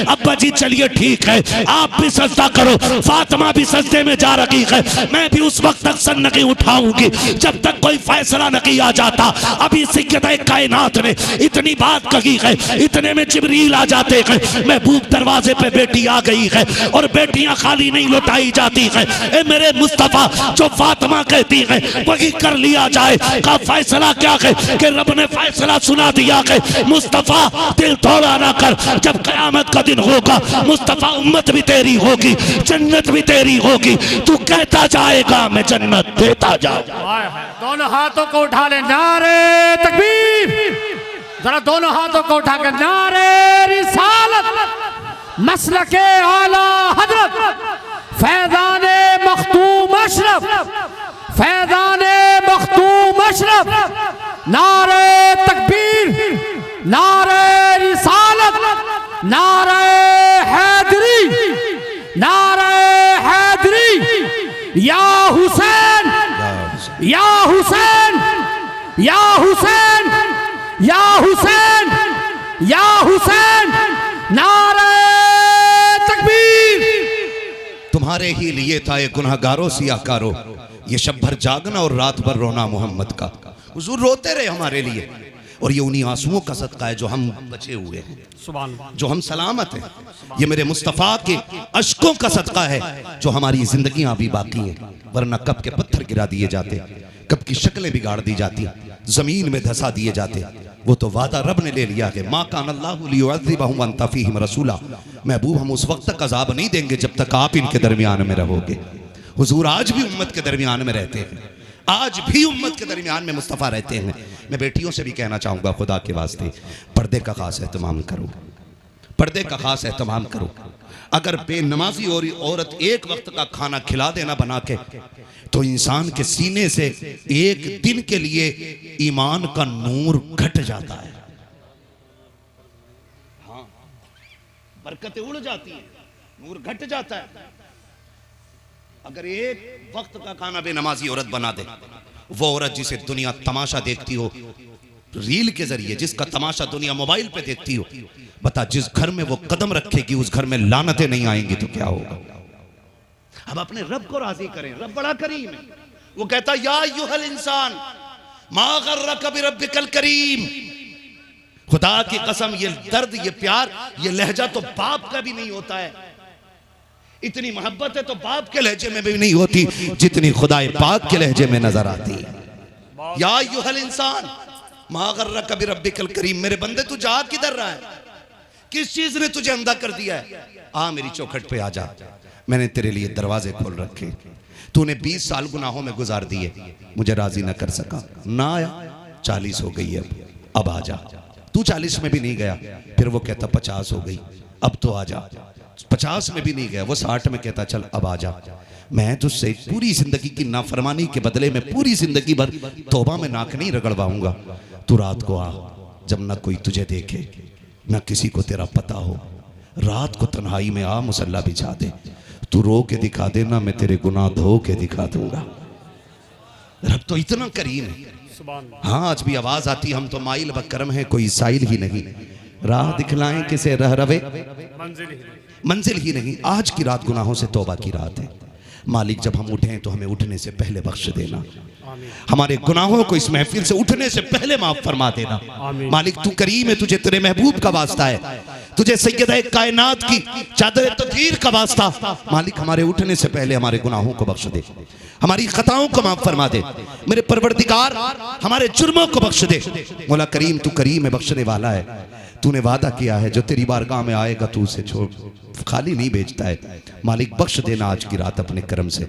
अब्बा जी चलिए ठीक है, आप भी सजदा करो, फातिमा भी सजदे में जा रही है, मैं भी उस वक्त तक सर नहीं उठाऊंगी जब तक कोई फैसला नहीं आ जाता। अभी सैयदा कायनात ने इतनी बात कही है, इतने में जिब्रील आ जाते हैं, महबूब दरवाजे पे बेटी आ गई है और बेटियां खाली नहीं लौटाई जाती है। ए मेरे मुस्तफा, जो फातिमा कहती है वही कर लिया जाए। का फैसला क्या है कि रब ने फैसला सुना दिया है, मुस्तफा दिल थोड़ा ना कर, जब कयामत का दिन होगा मुस्तफा उम्मत भी तेरी होगी, जन्नत भी तेरी होगी, तू कहता जाएगा मैं जन्नत देता जाऊंगा। दोनों हाथों को उठा ले, नारे तकबीर, जरा दोनों हाथों को उठा कर नारे रिसालत, मसलके आला हजरत, फैज़ाने मख्तूम अशरफ, फैज़ाने मख्तूम अशरफ, नारे तकबीर, नारे रिसालत, नारे हैदरी, नारे हैदरी, या हुसैन, या हुसैन, या हुसैन, या हुसैन, या हुसैन, नारे तकबीर। तुम्हारे ही लिए था ये गुनहगारों सियाकारो, ये शब भर जागना और रात भर रोना मोहम्मद का। हुजूर रोते रहे हमारे लिए, और ये उन्हीं आंसुओं का सदका है जो हम बचे हुए हैं, जो हम सलामत हैं। ये मेरे मुस्तफ़ा के अश्कों का सदका है जो हमारी जिंदगियां अभी बाकी हैं, वरना कब के पत्थर गिरा दिए जाते, कब की शक्लें बिगाड़ दी जाती, जमीन में धसा दिए जाते। वो तो वादा रब ने ले लिया है, माँ कान अल्लाहु लियुअज़्ज़िबहुम व अंत फ़ीहिम रसूला। महबूब हम उस वक्त तक अज़ाब नहीं देंगे जब तक आप इनके दरमियान में रहोगे। हुजूर आज भी उम्मत के दरमियान में रहते हैं, आज भी उम्मत के दरमियान में मुस्तफ़ा रहते हैं। मैं बेटियों से भी कहना चाहूँगा, खुदा के वास्ते पर्दे का खास एहतमाम करो, पर्दे का खास एहतमाम करो। अगर बेनमाजी औरत एक वक्त का खाना खिला देना बना के, तो इंसान के सीने से एक दिन के लिए ईमान का नूर घट जाता है। हाँ, बरकतें उड़ जाती हैं, नूर घट जाता है। अगर एक वक्त का खाना बेनमाजी औरत बना दे, वो औरत जिसे दुनिया तमाशा देखती हो रील के जरिए, जिसका तमाशा दुनिया मोबाइल पे देखती हो, बता जिस घर में वो कदम रखेगी उस घर में लानतें नहीं आएंगी तो क्या होगा। अब अपने रब को राजी करें, रब बड़ा करीम है। वो कहता या अय्युहल इंसान मा गर्रक बिरब्बिकल करीम। खुदा की कसम, ये दर्द, ये प्यार, ये लहजा तो बाप का भी नहीं होता है। इतनी मोहब्बत है तो बाप के लहजे में भी नहीं होती जितनी खुदा पाक के लहजे में नजर आती है। या अय्युहल इंसान मा गर्रक बिरब्बिकल करीम। मेरे बंदे तू जा किधर रहा है, किस चीज ने तुझे अंधा कर दिया है? आ मेरी चौखट पे आ जा, मैंने तेरे लिए दरवाजे खोल रखे। तूने 20 साल गुनाहों में गुजार दिए, मुझे राजी ना कर सका, ना आया, 40 हो गई है, अब आ जा। तू 40 में भी नहीं गया, फिर वो कहता 50 हो गई, अब तो आ जा। 50 में भी नहीं गया, वो 60 में कहता चल अब आ जा। मैं तुझसे पूरी जिंदगी की नाफरमानी के बदले में पूरी जिंदगी भर तौबा में नाक नहीं रगड़वाऊंगा। तू रात को आ, जब ना कोई तुझे देखे, ना किसी को तेरा पता हो, रात को तन्हाई में आ, मुसल्ला बिछा दे, तू रो के दिखा देना, मैं तेरे गुनाह धो के दिखा दूंगा। रब तो इतना करीम है। हाँ, आज भी आवाज आती, हम तो माइल बकरम है, कोई साइल ही नहीं, राह दिखलाएं किसे रह रवे, मंजिल ही नहीं। आज की रात गुनाहों से तौबा की रात है। मालिक जब हम उठें तो हमें उठने से पहले बख्श देना, हमारे गुनाहों को इस महफिल से उठने से पहले माफ फरमा देना। मालिक तू करीम है, तुझे तेरे महबूब का वास्ता है, तुझे सैयदा कायनात की चादर तदहीर का वास्ता। मालिक हमारे उठने से पहले हमारे गुनाहों को बख्श दे, हमारी खताओं को माफ फरमा दे। मेरे परवरदिगार हमारे जुर्मों को बख्श दे। मौला करीम तू करीम है, बख्शने वाला है। तूने वादा किया है जो तेरी बारगाह में आएगा तू उसे छोड़ खाली नहीं भेजता है। मालिक बख्श देना आज की रात अपने करम से।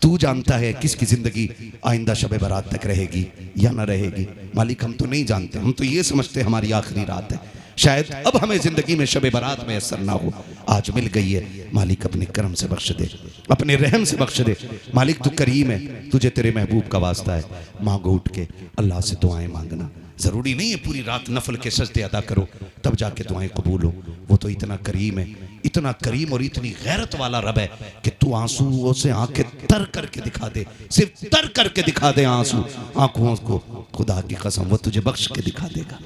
तू जानता है किसकी जिंदगी आइंदा शब बारात तक रहेगी या ना रहेगी। मालिक हम तो नहीं जानते, हम तो ये समझते हमारी आखिरी रात है, शायद अब हमें जिंदगी में शब बारात में असर ना हो। आज मिल गई है, मालिक अपने करम से बख्श दे, अपने रहम से बख्श दे। मालिक तू करीम है, तुझे तेरे महबूब का वास्ता है। मांगो उठ के अल्लाह से दुआएं मांगना, जरूरी नहीं है पूरी रात नफल के सजदे अदा करो तब जाके दुआएं कबूल हो। वो तो इतना करीम है, इतना करीम और इतनी गैरत वाला रब है कि तू आंसुओं से आंखें तर करके दिखा दे, सिर्फ तर करके दिखा दे आंसू आंखों को, खुदा की कसम वो तुझे बख्श के दिखा देगा।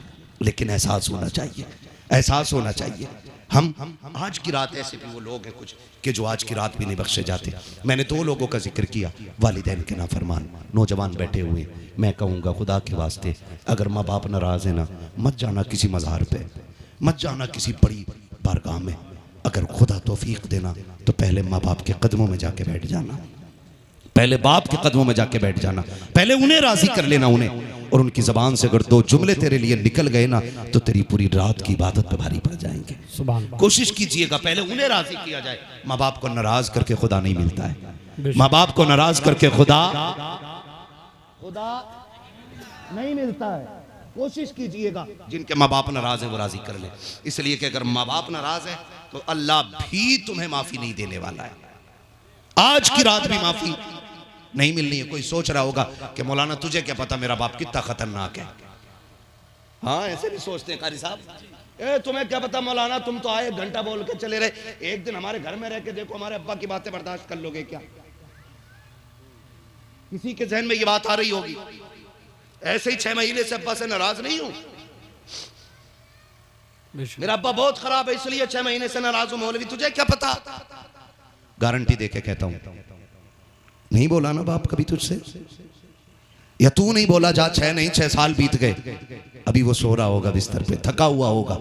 लेकिन एहसास होना चाहिए, एहसास होना चाहिए। हम आज की रात, ऐसे भी वो लोग हैं कुछ कि जो आज की रात भी नहीं बख्शे जाते। मैंने 2 लोगों का जिक्र किया, वालिदैन के नाफरमान नौजवान बैठे हुए। मैं कहूँगा खुदा के वास्ते, अगर माँ बाप नाराज है ना, मत जाना किसी मज़ार पे, मत जाना किसी बड़ी बारगाह में। अगर खुदा तौफीक देना तो पहले माँ बाप के कदमों में जाके बैठ जाना, पहले बाप के कदमों में जाके बैठ जाना, पहले उन्हें राजी कर लेना उन्हें। और उनकी जबान से अगर 2 जुमले तेरे लिए निकल गए ना, तो तेरी पूरी रात की इबादत पे भारी पड़ जाएंगे। कोशिश कीजिएगा पहले उन्हें राजी किया जाए। माँ बाप को नाराज करके खुदा नहीं मिलता है, माँ बाप को नाराज करके खुदा नहीं मिलता है। कोशिश कीजिएगा जिनके माँ बाप नाराज है वो राजी कर ले, इसलिए कि अगर माँ बाप नाराज है तो अल्लाह भी तुम्हें माफी नहीं देने वाला है। आज की रात भी माफी नहीं मिलनी है। कोई सोच रहा होगा कि मौलाना तुझे क्या पता मेरा बाप कितना खतरनाक है। हाँ, ऐसे भी सोचते हैं कारी साहब, तुम्हें क्या पता मौलाना, तुम तो आए 1 घंटा बोल के चले रहे, एक दिन हमारे घर में रह के देखो, हमारे अब्बा की बातें बर्दाश्त कर लोगे क्या? किसी के जहन में ये बात आ रही होगी। ऐसे ही 6 महीने से अब्बा से नाराज नहीं हूं, मेरा अब्बा बहुत खराब है इसलिए 6 महीने से नाराज हूं। मौलवी तुझे क्या पता? गारंटी देके कहता हूं, नहीं बोला ना बाप कभी तुझसे, या तू नहीं बोला जा, 6 साल बीत गए, अभी वो सो रहा होगा बिस्तर पे, थका हुआ होगा,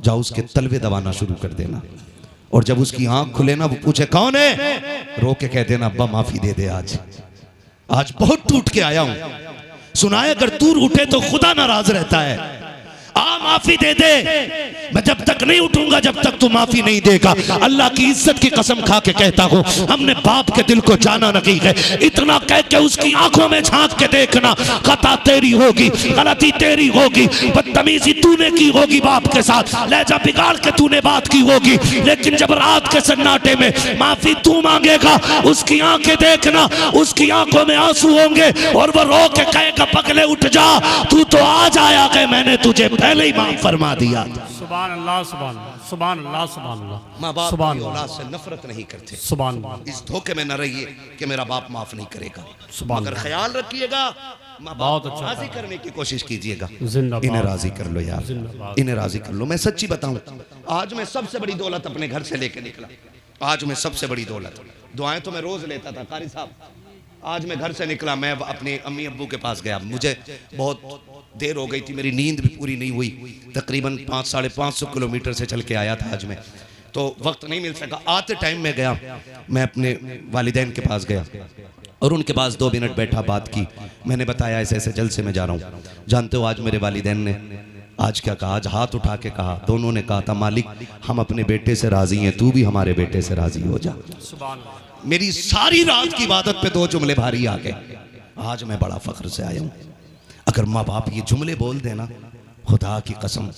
जाओ उसके तलवे दबाना शुरू कर देना। और जब उसकी आंख खुले ना, वो पूछे कौन है, रो के कह देना अब्बा माफी दे दे, आज बहुत टूट के आया हूं। सुनाए अगर तू उठे तो खुदा नाराज रहता है। माफी दे दे, मैं जब तक नहीं उठूंगा जब तक तू माफी नहीं देगा। अल्लाह की इज्जत की कसम खा के कहता हूं, हमने बाप के दिल को जाना नहीं है। इतना कह के उसकी आंखों में झांक के देखना, खता तेरी होगी, गलती तेरी होगी, बदतमीजी तूने की होगी बाप के साथ, लहजा बिगाड़ के तूने बात की होगी, लेकिन जब रात के सन्नाटे में माफी तू मांगेगा, उसकी आंखें देखना, उसकी आंखों में आंसू होंगे और वो रो के कहेगा पगले उठ जा, तू तो आज आया कि मैंने तुझे पहले ही माफ फरमा दिया। सुभान अल्लाह, सुभान अल्लाह, सुभान अल्लाह, सुभान अल्लाह। माँ बाप अपनी औलाद से नफरत नहीं करते। सुभान अल्लाह। इस धोखे में न रहिए कि मेरा बाप माफ नहीं करेगा, मगर ख्याल रखिएगा माँ बाप को राजी करने की कोशिश कीजिएगा। इन्हें राजी कर लो यार, इन्हें राजी कर लो। मैं सच्ची बताऊं, आज मैं सबसे बड़ी दौलत अपने घर से लेके निकला। आज मैं सबसे बड़ी दौलत, दुआएं तो मैं रोज लेता था कारी साहब, आज मैं घर से निकला, मैं अपने अम्मी अब्बू के पास गया। मुझे बहुत देर हो गई थी, मेरी नींद भी पूरी नहीं हुई, तकरीबन 500-550 किलोमीटर से चल के आया था आज मैं, तो वक्त नहीं मिल सका। आते टाइम में गया, मैं अपने वालिदैन के पास गया और उनके पास 2 मिनट बैठा, बात की। मैंने बताया ऐसे ऐसे जलसे में जा रहा हूँ। जानते हो आज मेरे वालिदैन ने आज क्या कहा? आज हाथ उठा के कहा, दोनों ने कहा था मालिक हम अपने बेटे से राजी हैं, तू भी हमारे बेटे से राजी हो जा। मेरी सारी रात की इबादत पे 2 जुमले भारी आ गए। आज मैं बड़ा फख्र से आया हूँ। अगर माँ बाप ये जुमले बोल देना, खुदा की कसम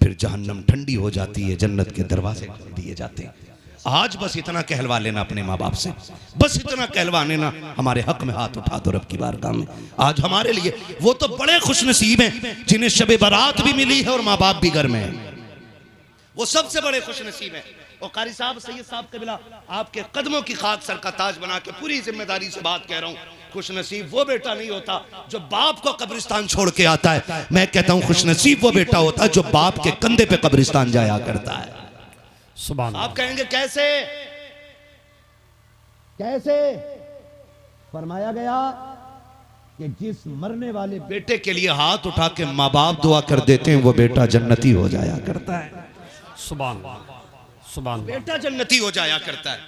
फिर जहन्नम ठंडी हो जाती है, जन्नत के दरवाजे खोल दिए जाते हैं। आज बस इतना कहलवा लेना अपने माँ बाप से, बस इतना कहलवा लेना, हमारे हक में हाथ उठा दो रब की बारगाह में। आज हमारे लिए वो तो बड़े खुशनसीब हैं जिन्हें शबे बारात भी मिली है और माँ बाप भी घर में है, वो सबसे बड़े खुशनसीब हैं। और कारी साहब, सैयद साहब कबिला, आपके कदमों की खाक सर का ताज बना के पूरी जिम्मेदारी से बात कह रहा हूँ, खुशनसीब वो बेटा नहीं होता जो बाप को कब्रिस्तान छोड़ के आता है। मैं कहता हूँ खुशनसीब वो बेटा होता है जो बाप के कंधे पे कब्रिस्तान जाया करता है। सुभान। आप कहेंगे कैसे? कैसे? फरमाया गया कि जिस मरने वाले बेटे के लिए हाथ उठा के माँ बाप दुआ कर देते हैं वो बेटा जन्नती हो जाया करता है। सुभान सुभान। बेटा जन्नती हो जाया करता है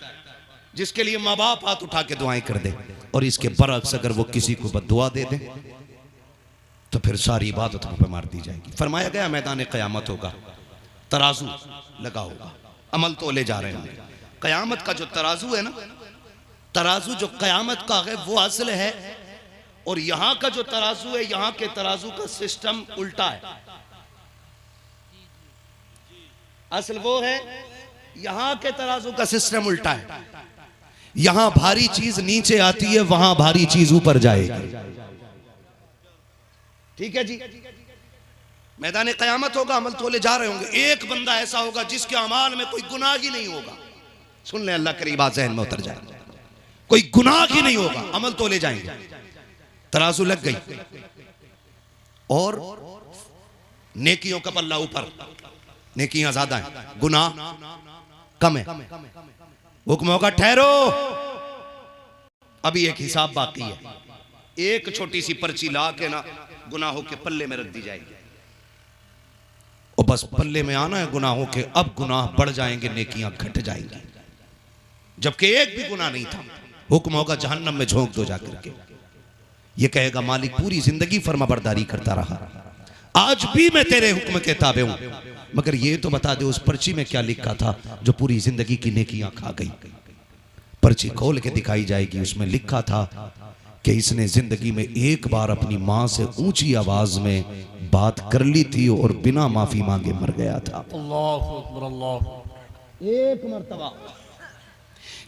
जिसके लिए माँ बाप हाथ उठा के दुआएं कर दे। और इसके बरअक्स अगर वो किसी को बद्दुआ दे दे तो फिर सारी इबादत पे मार दी जाएगी। फरमाया गया मैदान क़यामत होगा, तराजू लगा होगा, अमल तोले जा रहे हैं। क़यामत का जो तराजू है ना, तराजू जो क़यामत का है वो असल है, और यहाँ का जो तराजू है, यहाँ के तराजू का सिस्टम उल्टा है। असल वो है, यहाँ के तराजू का सिस्टम उल्टा है। यहां भारी चीज नीचे आती है, वहां भारी चीज ऊपर जाएगी। ठीक है जी। मैदान क़यामत होगा, अमल तोले जा रहे होंगे। एक बंदा ऐसा होगा जिसके अमाल में कोई गुनाह ही नहीं होगा। सुन ले, अल्लाह करीब बात ज़हन में उतर जाए, कोई गुनाह ही नहीं होगा, अमल तोले जाएंगे। तराजू लग गई और नेकियों का पल्ला ऊपर, नेकियां ज्यादा हैं, गुनाह कम है। हुक्म होगा ठहरो, अभी एक हिसाब बाकी है। एक छोटी सी पर्ची ला के ना गुनाहों के पल्ले में रख दी जाएगी, और बस पल्ले में आना है गुनाहों के। अब गुनाह बढ़ जाएंगे, नेकियां घट जाएंगी, जबकि एक भी गुनाह नहीं था। हुक्म होगा जहन्नम में झोंक दो जाकर के। ये कहेगा मालिक पूरी जिंदगी फर्माबरदारी करता रहा, आज भी मैं तेरे हुक्म के ताबे हूं, मगर ये तो बता दे उस पर्ची में क्या लिखा था जो पूरी जिंदगी की नेकियां खा गई। पर्ची खोल के दिखाई जाएगी, उसमें लिखा था कि इसने जिंदगी में एक बार अपनी मां से ऊंची आवाज में बात कर ली थी और बिना माफी मांगे मर गया था। अल्लाहु अकबर, अल्लाह।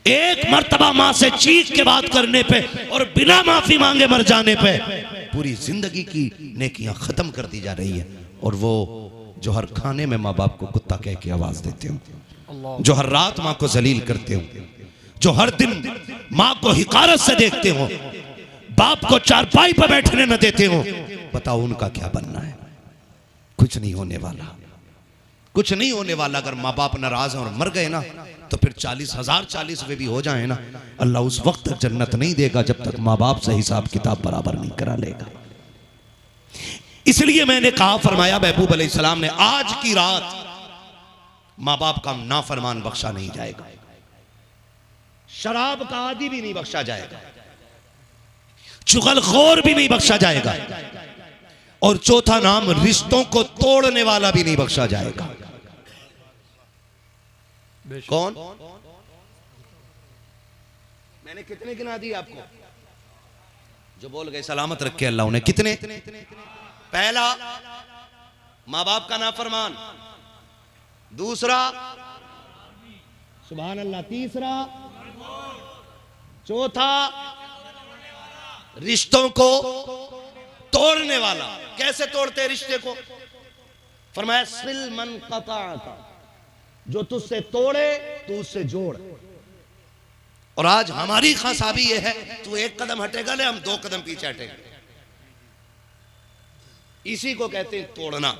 एक मर्तबा मां से चीख के बात करने पे और बिना माफी मांगे मर जाने पे पूरी जिंदगी की नेकियां खत्म कर दी जा रही है। और वो जो हर खाने में माँ बाप को कुत्ता कह के आवाज देते हो, जो हर रात माँ को जलील करते हो, जो हर दिन माँ को हिकारत से देखते हो, बाप को चारपाई पर बैठने न देते हो, बताओ उनका क्या बनना है? कुछ नहीं होने वाला, कुछ नहीं होने वाला। अगर माँ बाप नाराज हैं और मर गए ना, तो फिर 40,000 40वें भी हो जाए ना, अल्लाह उस वक्त तक जन्नत नहीं देगा जब तक माँ बाप से हिसाब किताब बराबर नहीं करा लेगा। इसलिए मैंने कहा, फरमाया महबूब अलैहिस्सलाम ने, आज की रात माँ बाप का नाफरमान बख्शा नहीं जाएगा, शराब का आदी भी नहीं बख्शा जाएगा, चुगलखोर भी नहीं बख्शा जाएगा, और चौथा नाम रिश्तों को तोड़ने वाला भी नहीं बख्शा जाएगा। कौन? मैंने कितने गिना दिए आपको? जो बोल गए सलामत रखे अल्लाह उन्हें। कितने? पहला माँ बाप का नाफरमान, दूसरा सुभान अल्लाह, तीसरा, चौथा रिश्तों को तोड़ने वाला। कैसे तोड़ते हैं रिश्ते को? फरमाया सिल मन क़ताअका, जो तुझसे तोड़े तू उससे जोड़। और आज हमारी खासाबी ये है, तू एक कदम हटेगा ले, हम 2 कदम पीछे हटेंगे। इसी को कहते हैं तोड़ना,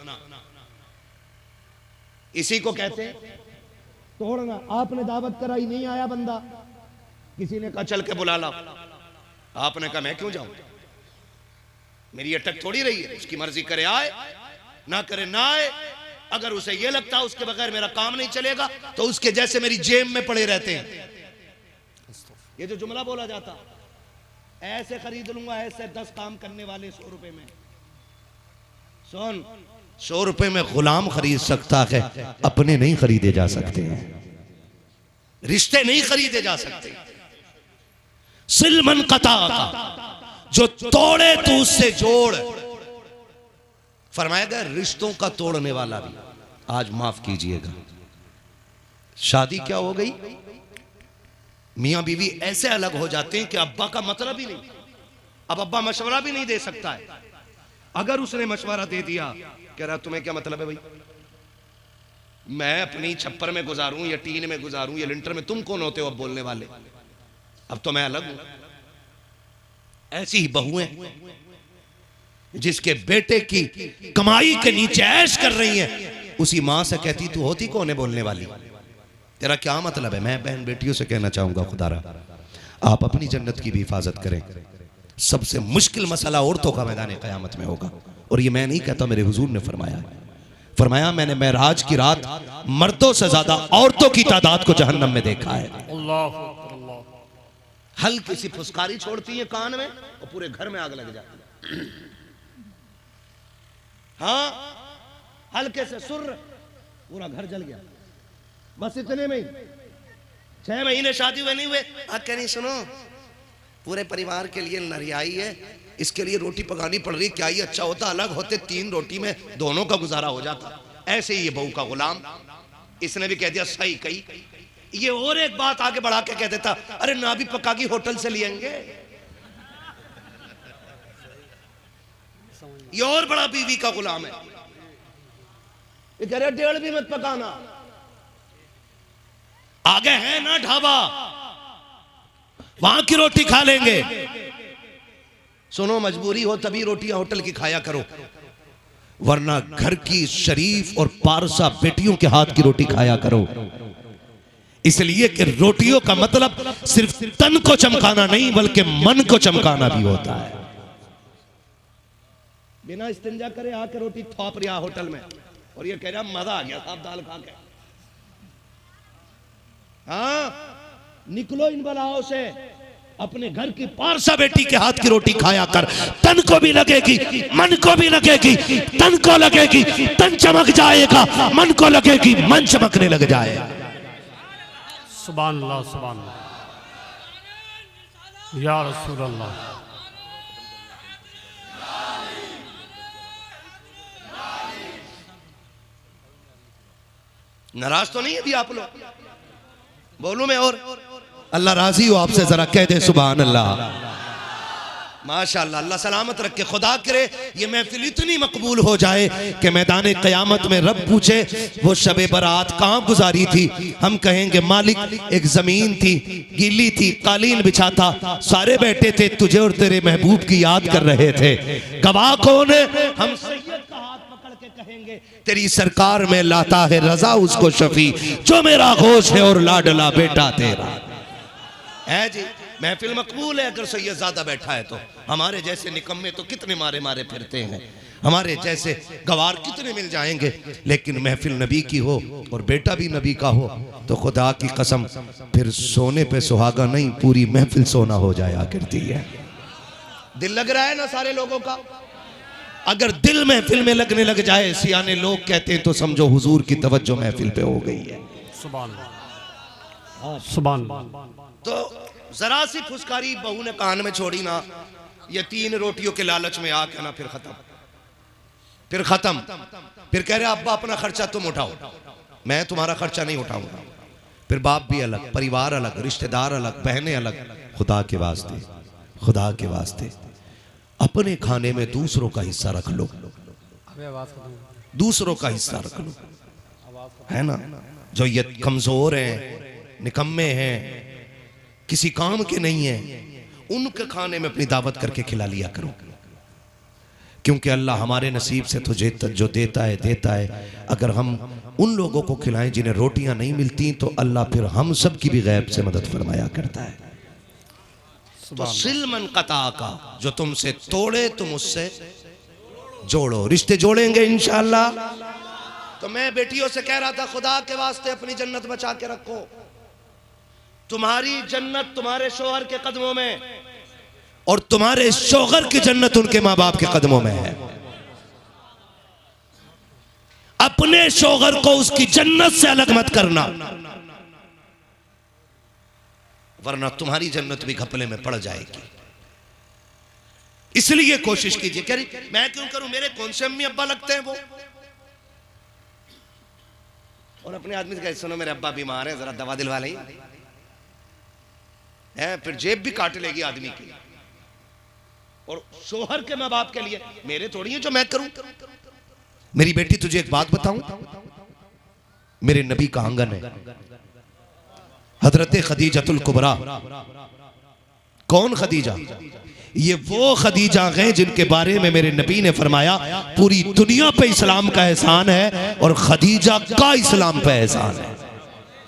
इसी को कहते हैं तोड़ना। आपने दावत कराई, नहीं आया बंदा, किसी ने कहा चल के बुला ला, आपने कहा मैं क्यों जाऊं, मेरी अटक थोड़ी रही है, उसकी मर्जी करे आए ना करे ना आए। अगर उसे यह लगता है उसके बगैर मेरा काम नहीं चलेगा, तो उसके जैसे मेरी जेब में पड़े रहते हैं। ये जो जुमला बोला जाता, ऐसे खरीद लूंगा, ऐसे 10 काम करने वाले 100 रुपए में। सुन, 100 रुपए में गुलाम खरीद सकता है, अपने नहीं खरीदे जा सकते हैं, रिश्ते नहीं खरीदे जा सकते। सिल मन क़ताअका, जो तोड़े तू उससे जोड़। फरमाया गया रिश्तों का तोड़ने वाला भी। आज माफ कीजिएगा, शादी क्या हो गई, मियां बीवी ऐसे अलग हो जाते हैं कि अब्बा का मतलब ही नहीं। अब अब्बा मशवरा भी नहीं दे सकता है। अगर उसने मशवरा दे दिया, कह रहा तुम्हें क्या मतलब है भाई, मैं अपनी छप्पर में गुजारूं या टीन में गुजारूं या लिंटर में, तुम कौन होते हो अब बोलने वाले, अब तो मैं अलग हूं। ऐसी ही बहुएं जिसके बेटे की कमाई के नीचे ऐश कर रही हैं, उसी मां से कहती तू होती कौन है बोलने वाली, तेरा क्या मतलब है। मैं बहन बेटियों से कहना चाहूंगा, खुदारा आप अपनी जन्नत की भी हिफाजत करें। सबसे मुश्किल मसला औरतों का मैदान क़यामत में होगा, और ये मैं नहीं कहता, मेरे हुजूर ने फरमाया है। फरमाया मैंने मेराज की रात मर्दों से ज्यादा औरतों की तादाद को जहन्नम में देखा है। हल्की सी फुसकारी छोड़ती है कान में और पूरे घर में आग लग जाती है। हाँ, हल्के से सुर, पूरा घर जल गया। बस इतने में ही 6 महीने शादी हुए नहीं हुए, कह नहीं सुनो पूरे परिवार के लिए नरियाई है, इसके लिए रोटी पकानी पड़ रही, क्या ही अच्छा होता अलग होते, 3 रोटी में दोनों का गुजारा हो जाता। ऐसे ही ये बहू का गुलाम, इसने भी कह दिया सही कही। ये और एक बात आगे बढ़ा के कह देता, अरे ना भी पका की होटल से लिएंगे। ये और बड़ा बीवी का गुलाम है, ये कह रहे 1.5 भी मत पकाना, आगे है ना ढाबा, वहां की रोटी खा लेंगे। सुनो, मजबूरी हो तभी रोटियां होटल की खाया करो, वरना घर की शरीफ और पारसा बेटियों के हाथ की रोटी खाया करो। इसलिए कि रोटियों का मतलब सिर्फ तन को चमकाना नहीं बल्कि मन को चमकाना भी होता है। बिना इस्तिंजा करे आके रोटी थोप रहा होटल में और ये कह रहा मजा आ गया साहब दाल खा के। हाँ, निकलो इन बलाओं से, अपने घर की पारसा बेटी के हाथ की रोटी खाया कर। तन को भी लगेगी, मन को भी लगेगी। तन को लगेगी, तन चमक जाएगा, मन को लगेगी, मन चमकने लग जाएगा। सुभान अल्लाह, सुभान अल्लाह, या रसूल अल्लाह। नाराज तो नहीं है अभी आप लोग? बोलूं मैं और अल्लाह राजी हो आपसे, जरा कह दे सुभान अल्लाह। माशाअल्लाह, अल्लाह सलामत रखे। खुदा करे ये महफिल इतनी मकबूल हो जाए कि मैदान क़यामत में रब पूछे वो शबे बरात कहाँ गुजारी थी। हम कहेंगे मालिक एक जमीन थी, गीली थी, कालीन बिछा था, सारे बैठे थे, तुझे और तेरे महबूब की याद कर रहे थे। गवाह कौन है? हम सैयद का हाथ पकड़ के कहेंगे तेरी सरकार में लाता है रजा उसको शफी, जो मेरा होश है और लाडला बेटा तेरा है। जी महफिल मकबूल है अगर सैयद ज्यादा बैठा है तो। हमारे जैसे निकम्मे तो कितने मारे मारे फिरते हैं, हमारे जैसे गवार कितने मिल जाएंगे। लेकिन महफिल नबी की हो और बेटा भी नबी का हो तो खुदा की कसम फिर सोने पे सुहागा नहीं, पूरी महफिल सोना हो जाया करती है। दिल लग रहा है ना सारे लोगों का? अगर दिल महफिल में लगने लग जाए, सियाने लोग कहते हैं, तो समझो हुजूर की तवज्जो महफिल पे हो गई है। सुभान अल्लाह, सुभान अल्लाह। तो जरा सी फुसकारी बहू ने कान में छोड़ी ना, ये 3 रोटियों के लालच में आके ना फिर खत्म, फिर खत्म। फिर कह रहे अब्बा अपना खर्चा तुम उठाओ, मैं तुम्हारा खर्चा नहीं उठाऊंगा। फिर बाप भी अलग, परिवार अलग, रिश्तेदार अलग, बहनें अलग। खुदा के वास्ते, खुदा के वास्ते अपने खाने में दूसरों का हिस्सा रख लो, दूसरों का हिस्सा रख लो, है ना। जो ये कमजोर हैं, निकम्मे हैं, किसी काम के नहीं है, उनके खाने में अपनी दावत करके खिला लिया करो। क्योंकि अल्लाह हमारे नसीब से तुझे जो देता है। अगर हम उन लोगों को खिलाएं जिन्हें रोटियां नहीं मिलती तो अल्लाह फिर हम सब की भी गैब से मदद फरमाया करता है। तो सिल मन कता का, जो तुमसे तोड़े तुम उससे जोड़ो। रिश्ते जोड़ेंगे इंशाअल्लाह। तो मैं बेटियों से कह रहा था खुदा के वास्ते अपनी जन्नत बचा के रखो। तुम्हारी जन्नत तुम्हारे शोहर के कदमों में और तुम्हारे शोहर की जन्नत उनके माँ बाप के कदमों में है। अपने शोहर को उसकी जन्नत से अलग मत करना, वरना तुम्हारी जन्नत भी घपले में पड़ जाएगी। इसलिए कोशिश कीजिए। कह रही मैं क्यों करूं, मेरे कौन से अम्मी अब्बा लगते हैं वो। और अपने आदमी से कहे सुनो मेरे अब्बा बीमार है, जरा दवा दिलवा लें है। फिर जेब भी काट लेगी आदमी की। और शोहर के माँ बाप के लिए मेरे थोड़ी है जो मैं करूं। मेरी बेटी तुझे एक बात बताऊं, मेरे नबी का आंगन है, हजरत खदीजतुल कुबरा। कौन खदीजा? ये वो खदीजा हैं जिनके बारे में मेरे नबी ने फरमाया पूरी दुनिया पे इस्लाम का एहसान है और खदीजा का इस्लाम पे एहसान है।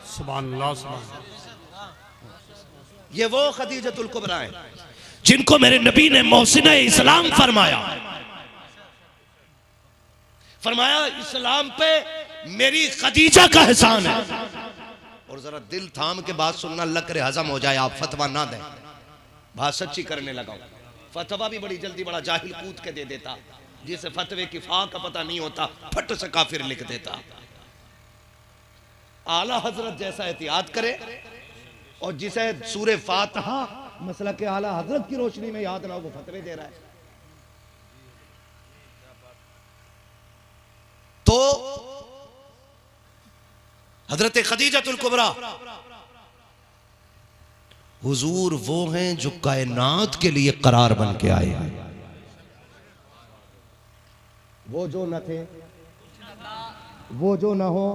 सुभान अल्लाह, सुभान अल्लाह। ये वो खदीजतुल कुबरा है जिनको मेरे नबी ने मोहसिन इस्लाम फरमाया। फरमाया इस्लाम पे मेरी खदीजा का एहसान है। और जरा दिल थाम के बात सुनना, अल्लाह करे हजम हो जाए, आप फतवा ना दें। बात सच्ची करने लगा हूं। फतवा भी बड़ी जल्दी बड़ा जाहिल कूद के दे देता, जिसे फतवे की फा का पता नहीं होता फट से काफिर लिख देता। आला हजरत जैसा एहतियात करे और जिसे सूरे फातिहा मसला के आला हजरत की रोशनी में याद ना हो वो फतवे दे रहा है। तो हजरत खदीजतुल कुबरा हुजूर वो हैं जो कायनात के लिए करार बन के आए हैं। वो जो न थे, वो जो न हो,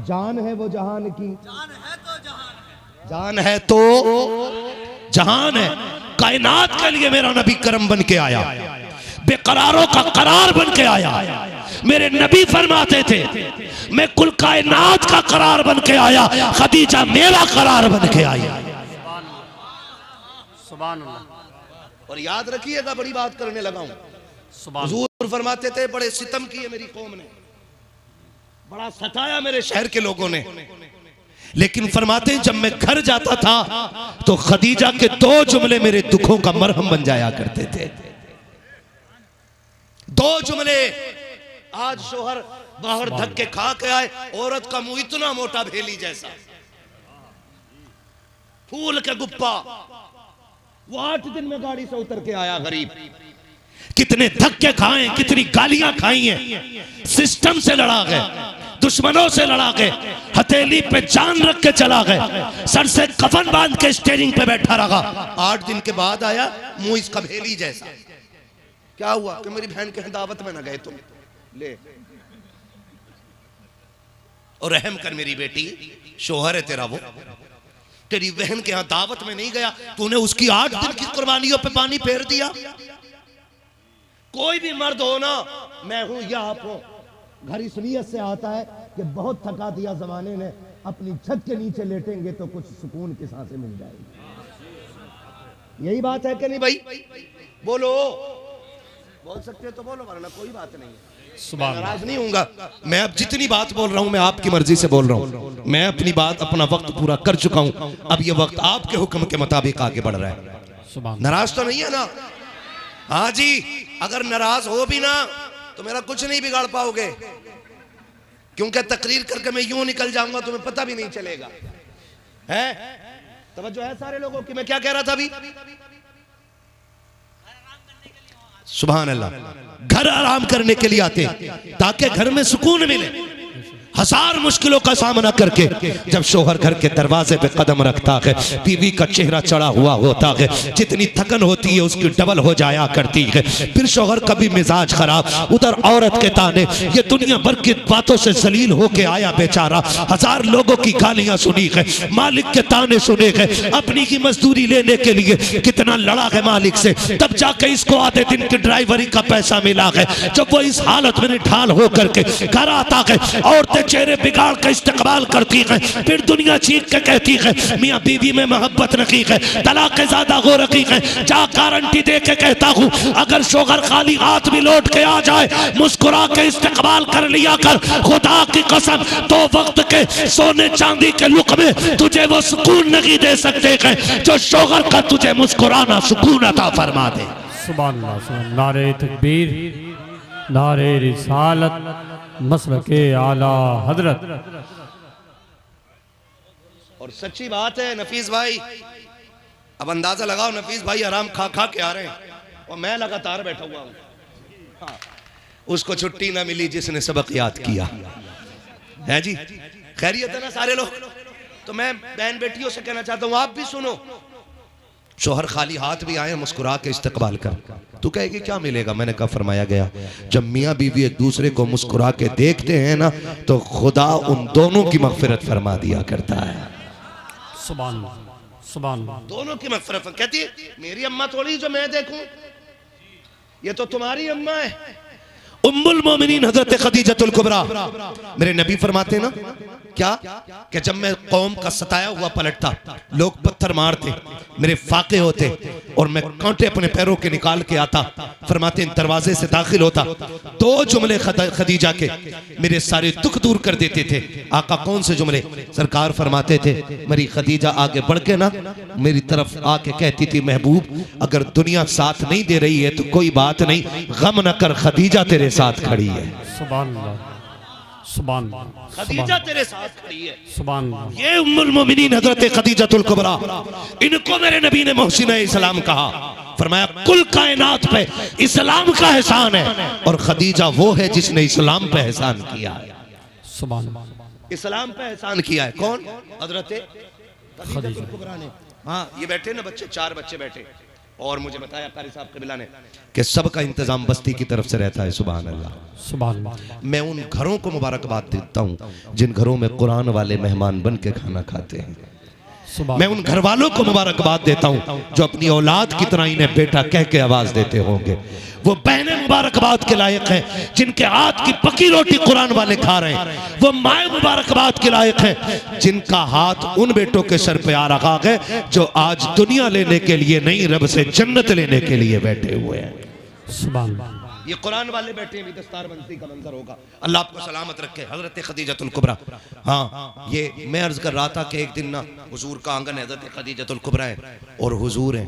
जान है वो जहान की, जान है तो जहान है। कायनात के लिए मेरा नबी करम बन के आया। बेकरारों का करार बन के आया। मेरे नबी फरमाते थे मैं कुल कायनात का करार बन के आया, खदीजा मेरा करार बन के आई। सुभान अल्लाह। और याद रखिएगा, बड़ी बात करने लगा हूं। हुजूर फरमाते थे बड़े सितम किए मेरी कौम ने, बड़ा सताया मेरे शहर के लोगों ने, लेकिन फरमाते हैं जब मैं घर जाता था तो खदीजा के 2 जुमले मेरे दुखों का मरहम बन जाया करते थे। 2 जुमले। आज शोहर बाहर धक्के खा के आए, औरत का मुंह इतना मोटा भेली जैसा, फूल के गुप्पा, वो 8 दिन में गाड़ी से उतर के आया गरीब। कितने धक्के खाए, कितनी गालियां खाई हैं, सिस्टम से लड़ा गए, दुश्मनों से लड़ा गए, हथेली पे जान रख के चला गए, सर से कफन बांध के स्टीयरिंग पे बैठा रहा। 8 दिन के बाद आया, मुंह इसका भेली जैसा। क्या हुआ कि मेरी बहन के दावत में ना गए तुम, ले और रहम कर मेरी बेटी, शोहर है तेरा वो, तेरी बहन के यहां दावत में नहीं गया, तूने उसकी 8 दिन की कुर्बानियों पे पानी फेर दिया। कोई भी मर्द हो ना, मैं हूं या आप हो, घर इस नीयत से आता है कि बहुत थका दिया जमाने ने, अपनी छत के नीचे लेटेंगे तो कुछ सुकून की सांसें मिल जाएगी। यही बात है कि नहीं भाई? बोलो, बोल सकते तो बोलो, वरना कोई बात नहीं है, नाराज नहीं हूंगा। मैं अब जितनी बात बोल रहा हूं मैं आपकी मर्जी से बोल रहा हूं। मैं अपनी बात, अपना वक्त पूरा कर चुका हूं, अब ये वक्त आपके हुक्म के मुताबिक आगे बढ़ रहा है। नाराज तो नहीं है ना? हाँ जी, अगर नाराज हो भी ना तो मेरा कुछ नहीं बिगाड़ पाओगे, क्योंकि तकरीर करके मैं यूं निकल जाऊंगा तुम्हें पता भी नहीं चलेगा। है तवज्जो है सारे लोगों की? मैं क्या कह रहा था अभी? सुभान अल्लाह। घर आराम करने के लिए आते ताकि घर में सुकून मिले। 1000 मुश्किलों का सामना करके जब शोहर घर के दरवाजे पे कदम रखता है, बीवी का चेहरा चढ़ा हुआ होता है, जितनी थकन होती है उसकी डबल हो जाया करती है। फिर शोहर का भी मिजाज खराब, उधर औरत के ताने, ये दुनिया भर की बातों से जलील होके आया बेचारा, 1000 लोगों की गालियां सुनी है, मालिक के ताने सुने हैं, अपनी की मजदूरी लेने के लिए कितना लड़ा है मालिक से, तब जाके इसको आधे दिन की ड्राइवरी का पैसा मिला है। जब वो इस हालत में निठाल होकर के घर आता है, औरतें चेहरे बिगाड़ का इस्तेमाल करती है, फिर दुनिया चीख के कहती है मियां बीवी में मोहब्बत रखी है, तलाक ज्यादा हो रखी है। जा गारंटी दे के कहता हूं, अगर शोहर खाली हाथ भी लौट के आ जाए, मुस्कुरा के इस्तेमाल कर लिया कर, खुदा की कसम 2 वक्त के सोने चांदी के लुक में तुझे वो सुकून नहीं दे सकते हैं जो शोहर का तुझे मुस्कुराना सुकून अता फरमा दे। सुभान अल्लाह। नारे तकबीर, नारे रिसालत, मसलके आला हजरत। और सच्ची बात है नफीस भाई, अब अंदाजा लगाओ, नफीस भाई आराम खा खा के आ रहे हैं और मैं लगातार बैठा हुआ हूं। हाँ, उसको छुट्टी ना मिली जिसने सबक याद किया है जी। खैरियत है ना सारे लोग? तो मैं बहन बेटियों से कहना चाहता हूं, आप भी सुनो। शोहर खाली हाथ भी आए, मुस्कुरा के इस्तकबाल कर, तू कहेगी क्या मिलेगा? मैंने कहा फरमाया गया, जब मियाँ बीवी एक दूसरे को मुस्कुरा के देखते हैं ना तो खुदा उन दोनों की मगफिरत फरमा दिया करता है। सुभान सुभान। दोनों की मगफिरत। कहती है मेरी अम्मा थोड़ी जो मैं देखूं, ये तो तुम्हारी अम्मा है। उम्मुल मोमिनीन हजरत खदीजतुल कुबरा, मेरे नबी फरमाते ना क्या कि जब मैं कौम का सताया हुआ पलटता, लोग पत्थर मारते, मेरे फाके होते और मैं कांटे अपने पैरों के निकाल के आता, फरमाते दरवाजे से दाखिल होता, 2 जुमले खदीजा के मेरे सारे दुख दूर कर देते थे। आका कौन से जुमले? सरकार फरमाते थे मेरी खदीजा आगे बढ़ के ना मेरी तरफ आके कहती थी, महबूब अगर दुनिया साथ नहीं दे रही है तो कोई बात नहीं, गम न कर, खदीजा तेरे साथ खड़ी है। सुभान अल्लाह। सुभान खदीजा तेरे साथ खड़ी है। सुभान। ये उम्मुल मोमिनीन हजरत खदीजतुल कुबरा, इनको मेरे नबी ने मोहसिना इस्लाम कहा। फरमाया कुल कायनात पे इस्लाम का एहसान है और खदीजा वो है जिसने इस्लाम पे एहसान किया है। सुभान। इस्लाम पे एहसान किया है कौन? हजरत खदीजतुल कुबरा ने। हाँ, ये बैठे ना बच्चे, 4 बच्चे बैठे, और मुझे बताया कारी साहब कबिला ने कि सबका इंतजाम बस्ती की तरफ से रहता है। सुभान अल्लाह। सुभान। मैं उन घरों को मुबारकबाद देता हूँ जिन घरों में कुरान वाले मेहमान बन के खाना खाते हैं, सुभान। मैं उन घर वालों को मुबारकबाद देता हूं जो अपनी औलाद की तरह इन्हें बेटा कह के आवाज देते होंगे। वो बहनें मुबारकबाद के लायक हैं जिनके हाथ की पकी रोटी कुरान वाले खा रहे हैं। वो माए मुबारकबाद के लायक हैं जिनका हाथ उन बेटों के सर पे आ रखा है जो आज दुनिया लेने के लिए नहीं, रब से जन्नत लेने के लिए बैठे हुए हैं। सुभान। ये कुरान वाले बैठे भी दस्तारबंदी का मंजर होगा। अल्लाह आपको सलामत रखे। हजरत खदीजतुल कुबरा, हाँ ये मैं अर्ज कर रहा था कि एक दिन ना हुजूर का आंगन हजरत खदीजतुल कुबरा है और हुजूर है।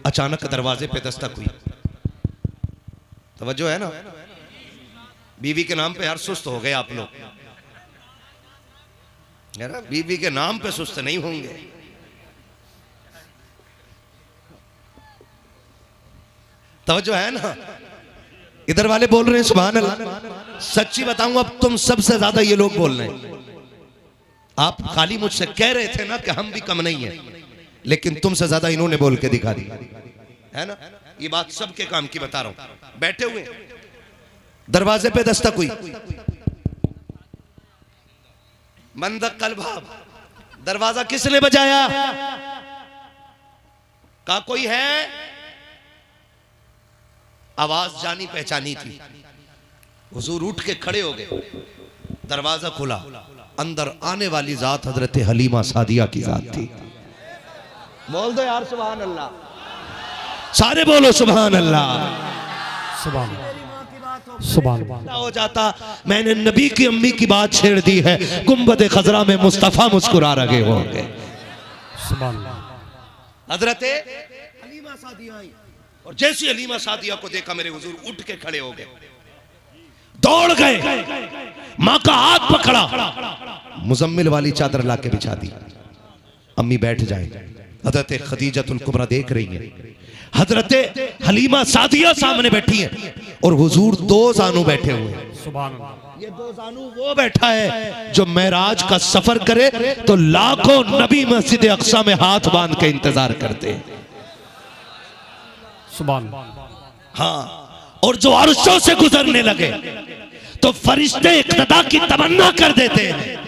अचानक दरवाजे पे दस्तक हुई। तवज्जो है ना, बीवी के नाम पे हर सुस्त हो गए आप लोग, है ना? बीवी के नाम पे सुस्त नहीं होंगे। तवज्जो है ना, इधर वाले बोल रहे हैं सुभान अल्लाह। सच्ची बताऊं, अब तुम सबसे ज्यादा ये लोग बोल रहे हैं। आप खाली मुझसे कह रहे थे ना कि हम भी कम नहीं है, लेकिन तुमसे ज्यादा इन्होंने बोल के दिखा दी, है ना? ये बात सबके काम की बता रहा हूं। बैठे हुए दरवाजे पे दस्तक हुई। मंदक कल भाव, दरवाजा किसने बजाया? का कोई है? आवाज जानी पहचानी थी। हुजूर उठ के खड़े हो गए। दरवाजा खुला, अंदर आने वाली जात हजरत हलीमा सादिया की जात थी। बोल दो यार सुभान अल्लाह, सारे बोलो सुभान अल्लाह। सुभान सुभान। हो जाता मैंने नबी की अम्मी की बात छेड़ दी है, गुंबद खजरा में मुस्तफा मुस्कुरा रहे होंगे। सुभान। हजरत हलीमा सादिया आई और जैसी हलीमा सादिया को देखा मेरे हुजूर उठ के खड़े हो गए, दौड़ गए, मां का हाथ पकड़ा, मुजम्मिल वाली चादर ला के बिछा दी। अम्मी बैठ जाए। हजरत खदीजतुल कुबरा देख रही है, हजरत हलीमा सादिया सामने बैठी है और हुजूर दो जानू बैठे हुए हैं। सुभान। ये दो जानू वो बैठा है जो मेराज का सफर करे तो लाखों नबी मस्जिद अक्सा में हाथ बांध के इंतजार करते हैं। सुभान। हाँ, और जो अर्शों से गुजरने लगे तो फरिश्ते इक्तदा की तमन्ना कर देते हैं।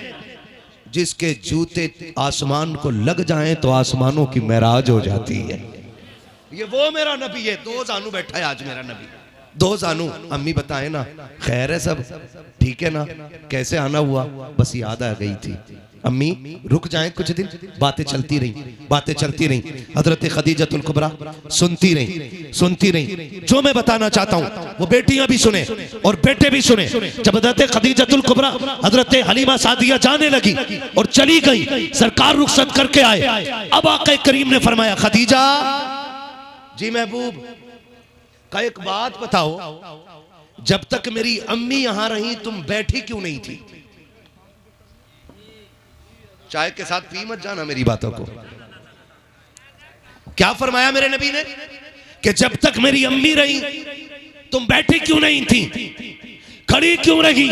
जिसके जूते आसमान को लग जाएं तो आसमानों की मेराज हो जाती है। ये वो मेरा नबी है। दो जानू बैठा है आज मेरा नबी, दो जानू। अम्मी बताए ना, खैर है सब ठीक है ना? कैसे आना हुआ? बस याद आ गई थी। अम्मी रुक जाएं कुछ दिन, बातें चलती रही, बातें चलती रही। हजरत खदीजतुल कुबरा सुनती रही। जो मैं बताना चाहता हूँ वो बेटियां भी सुने और बेटे भी सुने। जब हजरत खदीजतुल कुबरा हजरत हलीमा सादिया जाने लगी और चली गई, सरकार रुखसत करके आए। अब आका करीम ने फरमाया, खदीजा जी महबूब का एक बात बताओ, जब तक मेरी अम्मी यहां रही तुम बैठी क्यों नहीं थी? चाय के साथ पी मत जाना मेरी बातों को। क्या फरमाया मेरे नबी ने कि जब तक मेरी अम्मी रही तुम बैठी क्यों नहीं थी, खड़ी क्यों रही?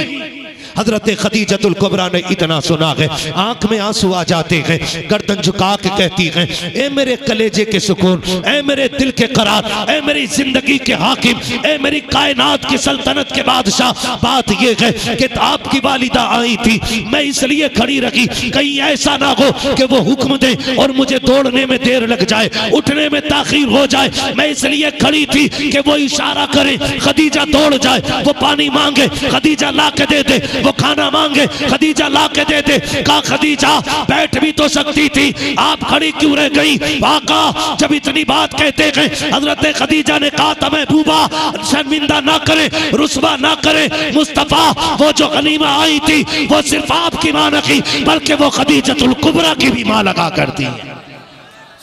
हजरत खदीजतुल कुबरा ने इतना सुना है, आंख में आंसू आ जाते हैं, गर्दन झुका के कहती हैं, ए मेरे कलेजे के सुकून, ए मेरे दिल के करार, ए मेरी जिंदगी के हाकिम, ए मेरी कायनात की सल्तनत के बादशाह, बात यह है कि आपकी वालिदा आई थी, मैं इसलिए खड़ी रखी कहीं ऐसा ना हो कि वो हुक्म दे और मुझे दौड़ने में देर लग जाए, उठने में ताखीर हो जाए। मैं इसलिए खड़ी थी कि वो इशारा करे, खदीजा दौड़ जाए, वो पानी मांगे, खदीजा ला के दे दे, वो खाना मांगे, खदीजा ला के दे दे। कहा खदीजा बैठ भी तो सकती थी, आप खड़ी क्यों रह गई? आका जब इतनी बात कहते हैं, हजरत खदीजा ने कहा था महबूबा शर्मिंदा ना करे, रुस्वा ना करे। मुस्तफा वो जो गनीमा आई थी वो सिर्फ आपकी मां न की बल्कि वो खदीजतुल कुबरा की भी मां लगा करती है।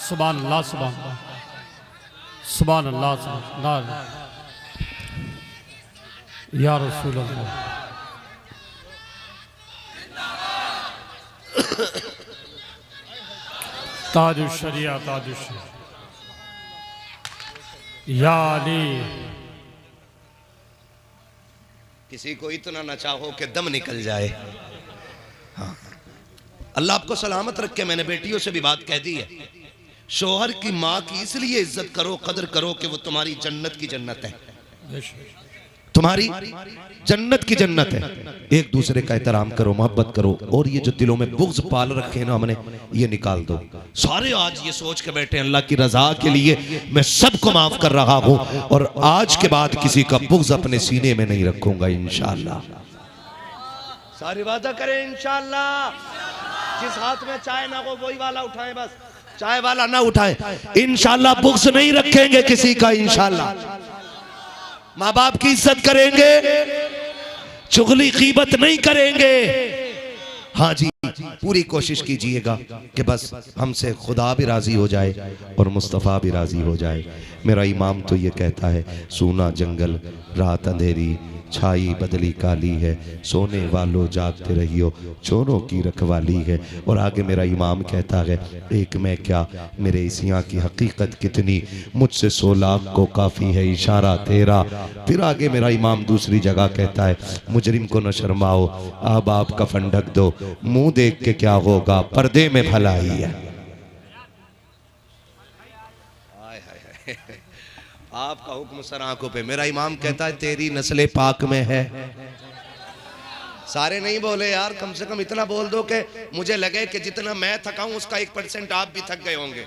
सुभान अल्लाह, सुभान अल्लाह, सुभान अल्लाह, सुभान अल्लाह। या रसूल अल्लाह। ताजुल शरिया, ताजुल शरिया, या अली। किसी को इतना न चाहो कि दम निकल जाए। हाँ, अल्लाह आपको सलामत रखे। मैंने बेटियों से भी बात कह दी है, शोहर की माँ की इसलिए इज्जत करो, कदर करो कि वो तुम्हारी जन्नत की जन्नत है। तुम्हारी जन्नत की जन्नत है। एक दूसरे का एहतराम करो, मोहब्बत करो, और ये जो दिलों में बुग़्ज़ पाल रखे हैं ना हमने, ये निकाल दो। सारे आज ये सोच के बैठे अल्लाह की रजा के लिए मैं सबको माफ कर रहा हूं, और आज के बाद किसी का बुग़्ज़ अपने सीने में नहीं रखूंगा इंशाअल्लाह। सारी वादा करें इंशाअल्लाह। जिस हाथ में चाय ना हो वही वाला उठाएं, बस चाय वाला ना उठाएं। इंशाअल्लाह बुग़्ज़ नहीं रखेंगे किसी का इंशाअल्लाह। माँ बाप की इज्जत करेंगे, चुगली गीबत नहीं करेंगे। हाँ जी, पूरी कोशिश कीजिएगा कि बस हमसे खुदा भी राजी हो जाए और मुस्तफ़ा भी राजी हो जाए। मेरा इमाम तो ये कहता है, सूना जंगल रात अंधेरी, छाई बदली काली है, सोने वालों जागते रहियो, चोरों की रखवाली है। और आगे मेरा इमाम कहता है, एक मैं क्या मेरे इस यहाँ की हकीकत कितनी, मुझसे 100 लाख को काफ़ी है इशारा तेरा। फिर आगे मेरा इमाम दूसरी जगह कहता है, मुजरिम को न शर्माओ, अब आप कफन ढक दो, मुंह देख के क्या होगा, पर्दे में भलाई है। आपका हुक्म सर आंखों पे। मेरा इमाम कहता है, तेरी नस्ल पाक में है। सारे नहीं बोले यार, कम से कम इतना बोल दो कि मुझे लगे कि जितना मैं थका हूं उसका 1% आप भी थक गए होंगे।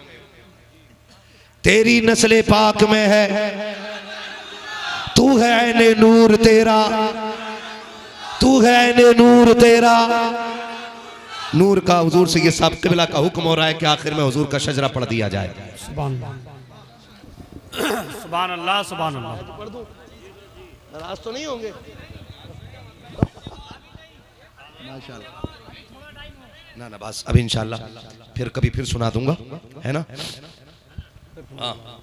तेरी नस्ल पाक में है, तू है ऐने नूर तेरा, तू है ऐने नूर तेरा। नूर का हुजूर से ये सब क़िबला का हुक्म हो रहा है कि आखिर में हुजूर का शजरा पढ़ दिया जाए। सुभान अल्लाह, सुभान अल्लाह। पढ़ दूं, नाराज तो नहीं होंगे? माशाअल्लाह। ना बस अब इंशाअल्लाह फिर कभी फिर सुना दूंगा, है ना? हाँ।